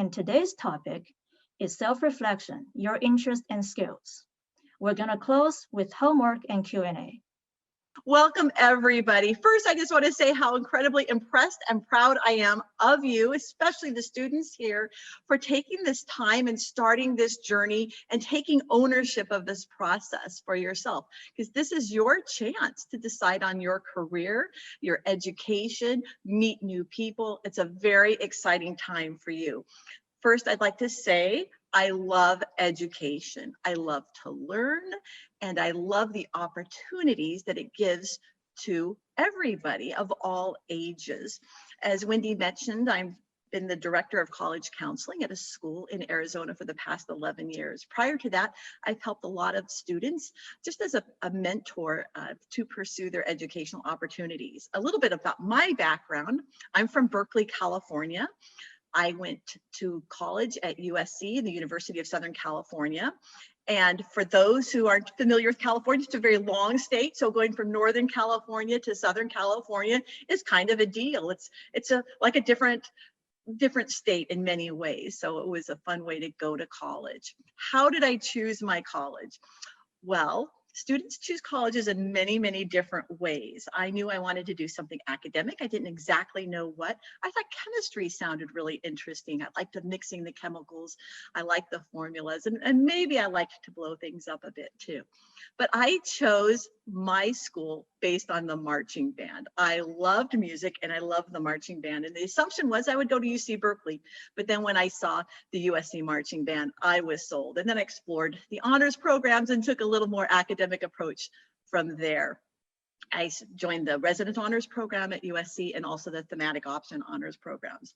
And today's topic is self-reflection, your interests and skills. We're gonna close with homework and Q&A. Welcome, everybody. First, I just want to say how incredibly impressed and proud I am of you, especially the students here, for taking this time and starting this journey and taking ownership of this process for yourself, because this is your chance to decide on your career, your education, meet new people. It's a very exciting time for you. First, I'd like to say I love education. I love to learn, and I love the opportunities that it gives to everybody of all ages. As Wendy mentioned, I've been the director of college counseling at a school in Arizona for the past 11 years. Prior to that, I've helped a lot of students just as a mentor to pursue their educational opportunities. A little bit about my background. I'm from Berkeley, California. I went to college at USC, the University of Southern California. And for those who aren't familiar with California, it's a very long state. So going from Northern California to Southern California is kind of a deal. It's like a different state in many ways. So it was a fun way to go to college. How did I choose my college? Well, students choose colleges in many, many different ways. I knew I wanted to do something academic. I didn't exactly know what. I thought chemistry sounded really interesting. I liked the mixing the chemicals. I liked the formulas, and maybe I liked to blow things up a bit too. But I chose my school based on the marching band. I loved music and I loved the marching band. And the assumption was I would go to UC Berkeley. But then when I saw the USC marching band, I was sold. And then I explored the honors programs and took a little more academic approach from there. I joined the resident honors program at USC and also the thematic option honors programs.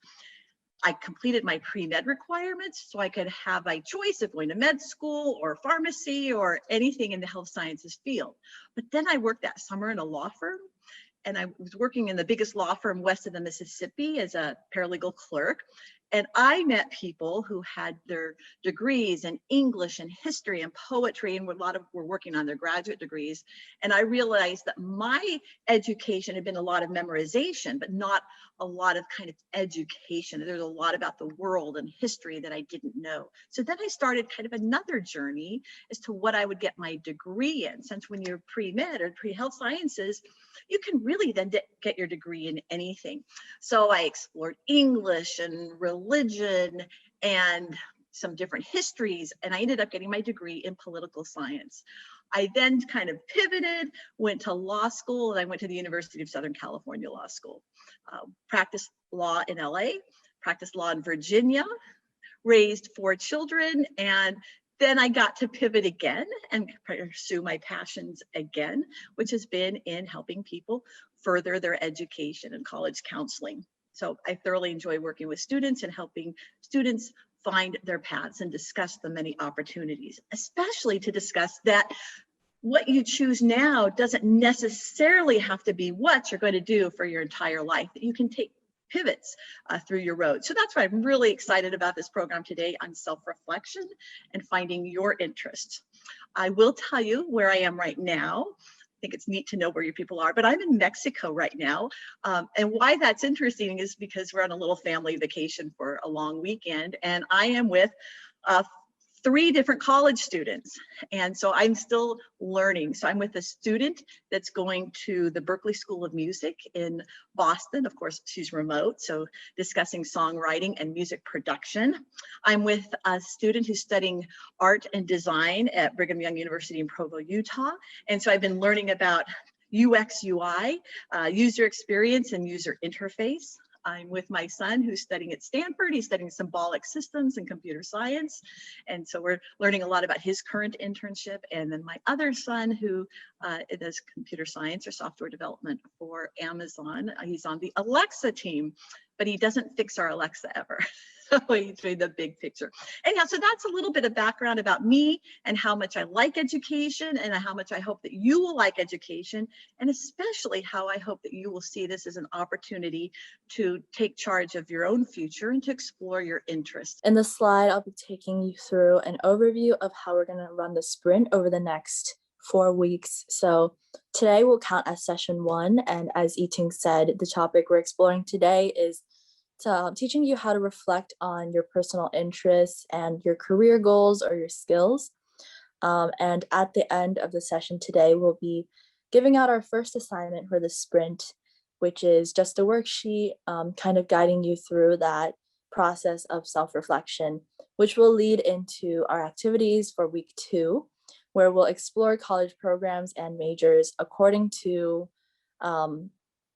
I completed my pre-med requirements so I could have a choice of going to med school or pharmacy or anything in the health sciences field. But then I worked that summer in a law firm, and I was working in the biggest law firm west of the Mississippi as a paralegal clerk. And I met people who had their degrees in English and history and poetry, and a lot of were working on their graduate degrees. And I realized that my education had been a lot of memorization, but not a lot of kind of education. There's a lot about the world and history that I didn't know. So then I started kind of another journey as to what I would get my degree in, since when you're pre-med or pre-health sciences, you can really then get your degree in anything. So I explored English and religion and some different histories, and I ended up getting my degree in political science. I then kind of pivoted, went to law school, and I went to the University of Southern California Law School. Practiced law in LA, practiced law in Virginia, raised 4 children, and then I got to pivot again and pursue my passions again, which has been in helping people further their education and college counseling. So I thoroughly enjoy working with students and helping students find their paths and discuss the many opportunities, especially to discuss that what you choose now doesn't necessarily have to be what you're going to do for your entire life, that you can take pivots through your road. So that's why I'm really excited about this program today on self-reflection and finding your interests. I will tell you where I am right now. I think it's neat to know where your people are, but I'm in Mexico right now. And why that's interesting is because we're on a little family vacation for a long weekend, and I am with 3 different college students. And so I'm still learning. So I'm with a student that's going to the Berklee School of Music in Boston. Of course, she's remote, so discussing songwriting and music production. I'm with a student who's studying art and design at Brigham Young University in Provo, Utah. And so I've been learning about UX, UI, user experience and user interface. I'm with my son who's studying at Stanford. He's studying symbolic systems and computer science. And so we're learning a lot about his current internship. And then my other son who does computer science or software development for Amazon. He's on the Alexa team, but he doesn't fix our Alexa ever. So he's doing the big picture. Anyhow, so that's a little bit of background about me and how much I like education and how much I hope that you will like education, and especially how I hope that you will see this as an opportunity to take charge of your own future and to explore your interests. In this slide, I'll be taking you through an overview of how we're going to run the sprint over the next 4 weeks. So today will count as session 1. And as Yiting said, the topic we're exploring today is teaching you how to reflect on your personal interests and your career goals or your skills. And at the end of the session today, we'll be giving out our first assignment for the sprint, which is just a worksheet, kind of guiding you through that process of self-reflection, which will lead into our activities for week 2, where we'll explore college programs and majors according to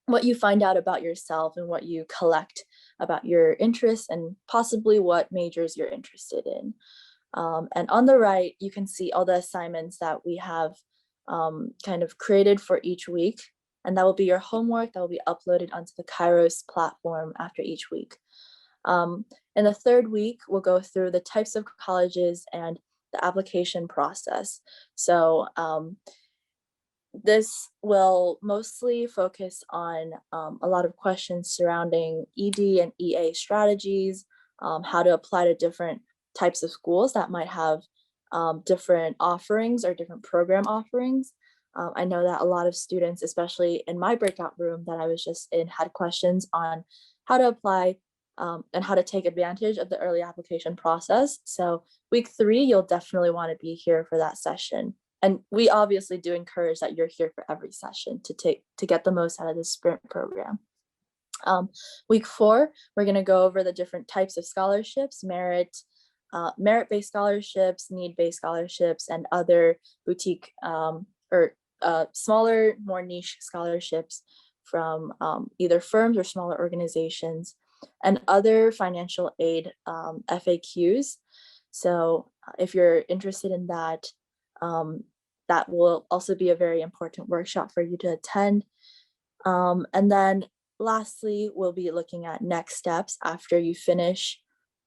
what you find out about yourself and what you collect about your interests and possibly what majors you're interested in. And on the right, you can see all the assignments that we have kind of created for each week. And that will be your homework that will be uploaded onto the Kyros platform after each week. In the third week, we'll go through the types of colleges and the application process. So this will mostly focus on a lot of questions surrounding ED and EA strategies, how to apply to different types of schools that might have different offerings or different program offerings. I know that a lot of students, especially in my breakout room that I was just in, had questions on how to apply and how to take advantage of the early application process. So week 3, you'll definitely want to be here for that session. And we obviously do encourage that you're here for every session to get the most out of the sprint program. Week 4, we're going to go over the different types of scholarships, merit-based scholarships, need-based scholarships, and other boutique or smaller, more niche scholarships from either firms or smaller organizations, and other financial aid FAQs. So if you're interested in that, that will also be a very important workshop for you to attend. And then lastly, we'll be looking at next steps after you finish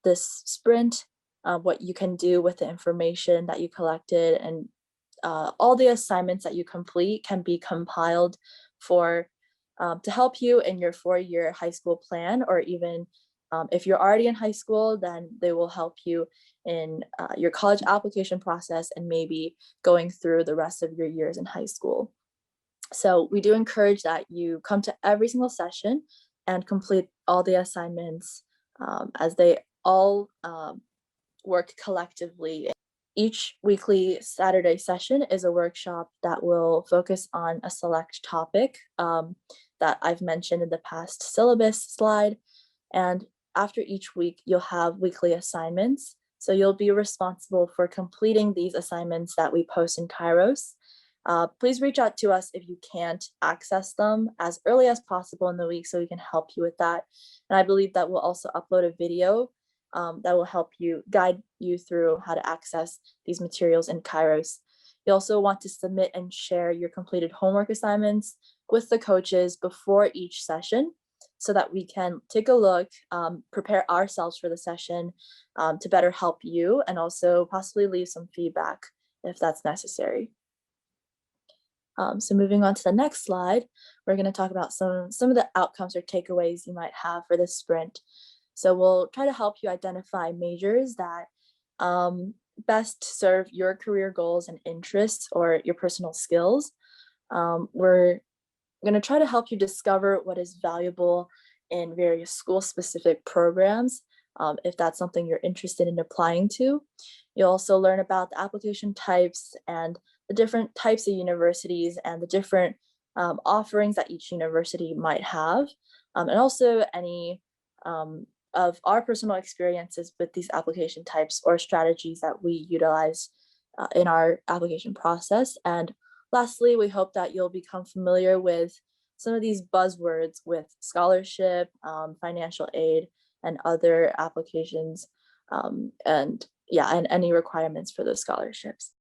this sprint, what you can do with the information that you collected, and all the assignments that you complete can be compiled for to help you in your 4-year high school plan, or even if you're already in high school, then they will help you in your college application process and maybe going through the rest of your years in high school. So we do encourage that you come to every single session and complete all the assignments as they all work collectively. Each weekly Saturday session is a workshop that will focus on a select topic that I've mentioned in the past syllabus slide. And after each week, you'll have weekly assignments. So you'll be responsible for completing these assignments that we post in Kyros. Please reach out to us if you can't access them as early as possible in the week so we can help you with that. And I believe that we'll also upload a video that will help you guide you through how to access these materials in Kyros. You also want to submit and share your completed homework assignments with the coaches before each session so that we can take a look, prepare ourselves for the session to better help you, and also possibly leave some feedback if that's necessary. So moving on to the next slide, we're going to talk about some of the outcomes or takeaways you might have for this sprint. So we'll try to help you identify majors that best serve your career goals and interests or your personal skills. We're going to try to help you discover what is valuable in various school-specific programs, if that's something you're interested in applying to. You'll also learn about the application types and the different types of universities and the different offerings that each university might have, and also any of our personal experiences with these application types or strategies that we utilize in our application process. And lastly, we hope that you'll become familiar with some of these buzzwords with scholarship, financial aid, and other applications, and any requirements for those scholarships.